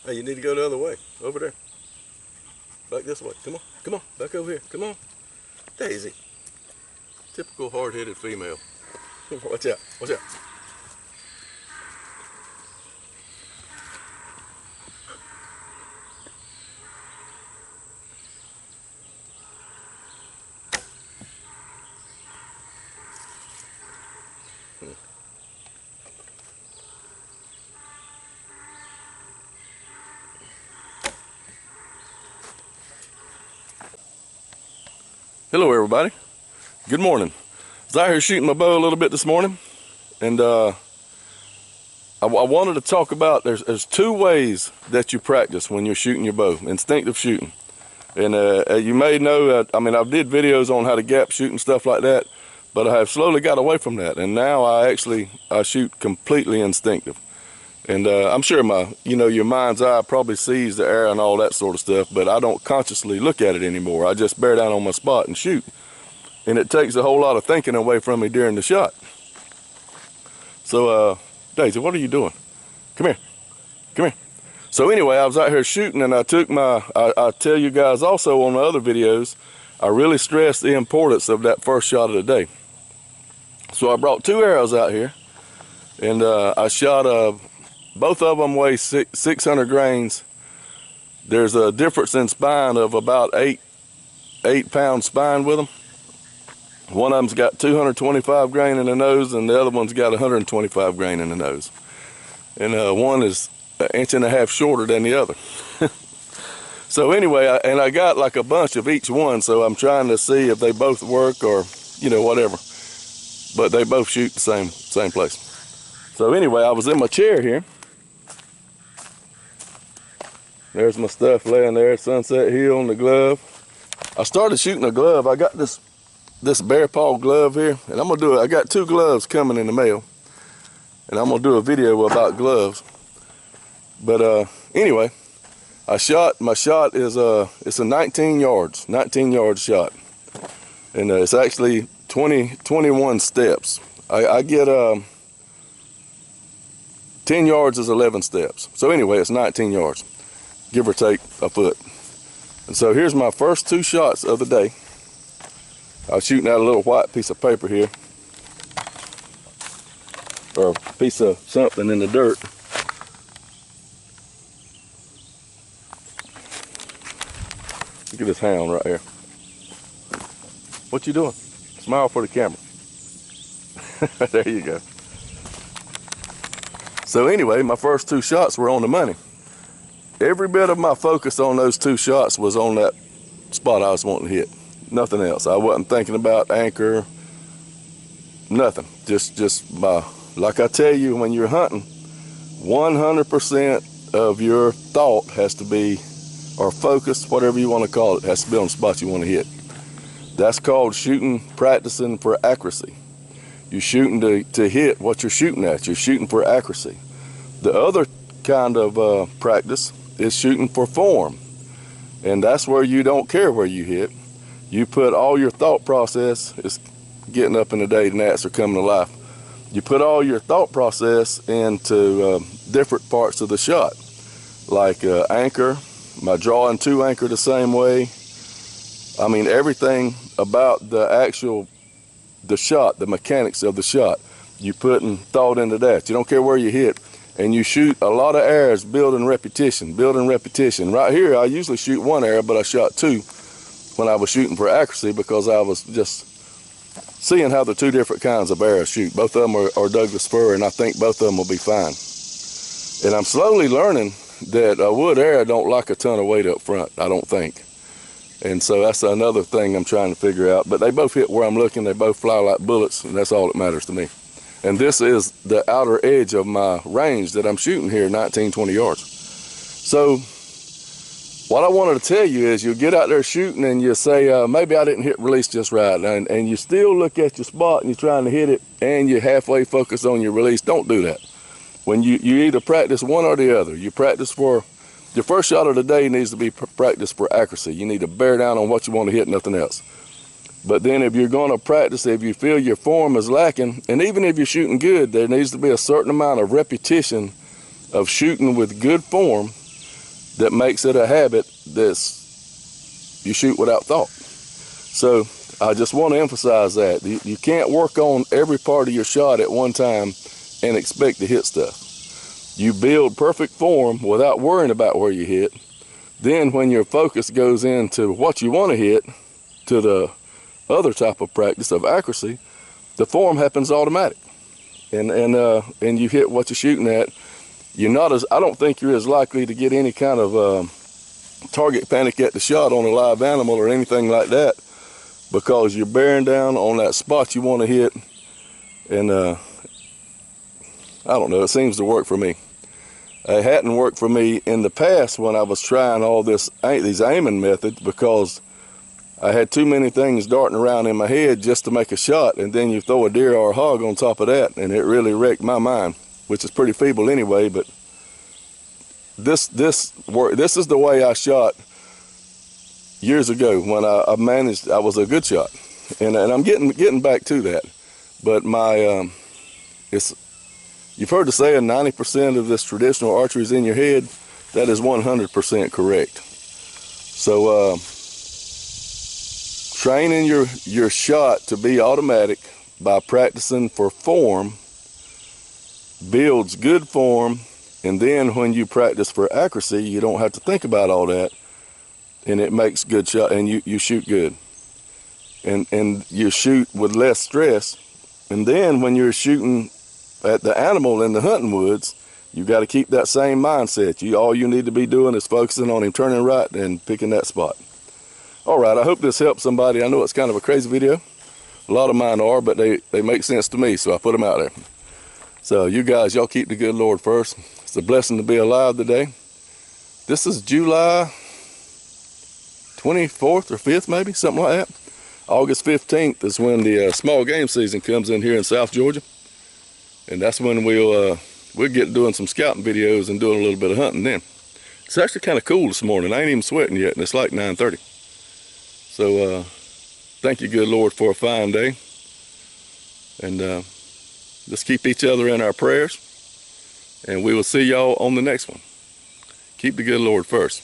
Hey, you need to go the other way. Over there. Back this way. Come on. Come on. Back over here. Come on. Daisy. Typical hard-headed female. Watch out. Watch out. Hello everybody, good morning. I was out here shooting my bow a little bit this morning, and I wanted to talk about, there's two ways that you practice when you're shooting your bow, instinctive shooting. And you may know, I did videos on how to gap shoot and stuff like that, but I have slowly got away from that, and now I shoot completely instinctive. And I'm sure your mind's eye probably sees the arrow and all that sort of stuff, but I don't consciously look at it anymore. I just bear down on my spot and shoot. And it takes a whole lot of thinking away from me during the shot. So, Daisy, what are you doing? Come here. Come here. So anyway, I was out here shooting, and I tell you guys also on the other videos, I really stressed the importance of that first shot of the day. So I brought two arrows out here, and I shot both of them weigh 600 grains. There's a difference in spine of about 8 pound spine with them. One of them's got 225 grain in the nose, and the other one's got 125 grain in the nose. And one is 1.5 inches shorter than the other. So anyway, I got like a bunch of each one, so I'm trying to see if they both work or whatever. But they both shoot the same place. So anyway, I was in my chair here. There's my stuff laying there, Sunset Hill and the glove. I started shooting a glove. I got this bear paw glove here, and I'm gonna do it. I got two gloves coming in the mail, and I'm gonna do a video about gloves. But anyway, my shot is it's a 19 yards shot, and it's actually 21 steps. I get 10 yards is 11 steps. So anyway, it's 19 yards. Give or take a foot. And so here's my first two shots of the day. I was shooting at a little white piece of paper here, or a piece of something in the dirt. Look at this hound right here. What you doing? Smile for the camera. There you go. So anyway, my first two shots were on the money. Every bit of my focus on those two shots was on that spot I was wanting to hit. Nothing else. I wasn't thinking about anchor, nothing. Just like I tell you, when you're hunting, 100% of your thought has to be, or focus, whatever you want to call it, has to be on the spot you want to hit. That's called shooting, practicing for accuracy. You're shooting to hit what you're shooting at. You're shooting for accuracy. The other kind of practice is shooting for form, and that's where you don't care where you hit. You put all your thought process, it's getting up in the day, gnats are coming to life. You put all your thought process into different parts of the shot, like anchor, my drawing to anchor the same way. I mean, everything about the shot, the mechanics of the shot, you putting thought into that. You don't care where you hit. And you shoot a lot of arrows, building repetition. Right here, I usually shoot one arrow, but I shot two when I was shooting for accuracy, because I was just seeing how the two different kinds of arrows shoot. Both of them are Douglas fir, and I think both of them will be fine. And I'm slowly learning that a wood arrow don't like a ton of weight up front, I don't think. And so that's another thing I'm trying to figure out. But they both hit where I'm looking. They both fly like bullets, and that's all that matters to me. And this is the outer edge of my range that I'm shooting here, 19, 20 yards. So what I wanted to tell you is, you'll get out there shooting and you say, maybe I didn't hit release just right. And you still look at your spot and you're trying to hit it, and you halfway focus on your release. Don't do that. When you either practice one or the other. You practice for, your first shot of the day needs to be practice for accuracy. You need to bear down on what you want to hit, nothing else. But then if you're going to practice, if you feel your form is lacking, and even if you're shooting good, there needs to be a certain amount of repetition of shooting with good form that makes it a habit you shoot without thought. So I just want to emphasize that. You can't work on every part of your shot at one time and expect to hit stuff. You build perfect form without worrying about where you hit. Then when your focus goes into what you want to hit, to the other type of practice of accuracy, the form happens automatic. And you hit what you're shooting at. I don't think you're as likely to get any kind of target panic at the shot on a live animal or anything like that, because you're bearing down on that spot you want to hit. And I don't know, it seems to work for me. It hadn't worked for me in the past when I was trying all these aiming methods, because I had too many things darting around in my head just to make a shot, and then you throw a deer or a hog on top of that, and it really wrecked my mind, which is pretty feeble anyway. But this is the way I shot years ago when I was a good shot, and I'm getting back to that. But you've heard the saying 90% of this traditional archery is in your head. That is 100% correct. So training your shot to be automatic by practicing for form builds good form. And then when you practice for accuracy, you don't have to think about all that, and it makes good shot, and you shoot good, and you shoot with less stress. And then when you're shooting at the animal in the hunting woods, you got to keep that same mindset. All you need to be doing is focusing on him turning right and picking that spot. All right, I hope this helps somebody. I know it's kind of a crazy video. A lot of mine are, but they make sense to me, so I put them out there. So you guys, y'all keep the good Lord first. It's a blessing to be alive today. This is July 24th or 5th, maybe, something like that. August 15th is when the small game season comes in here in South Georgia. And that's when we'll get doing some scouting videos and doing a little bit of hunting then. It's actually kind of cool this morning. I ain't even sweating yet, and it's like 9:30. So thank you, good Lord, for a fine day. And let's keep each other in our prayers. And we will see y'all on the next one. Keep the good Lord first.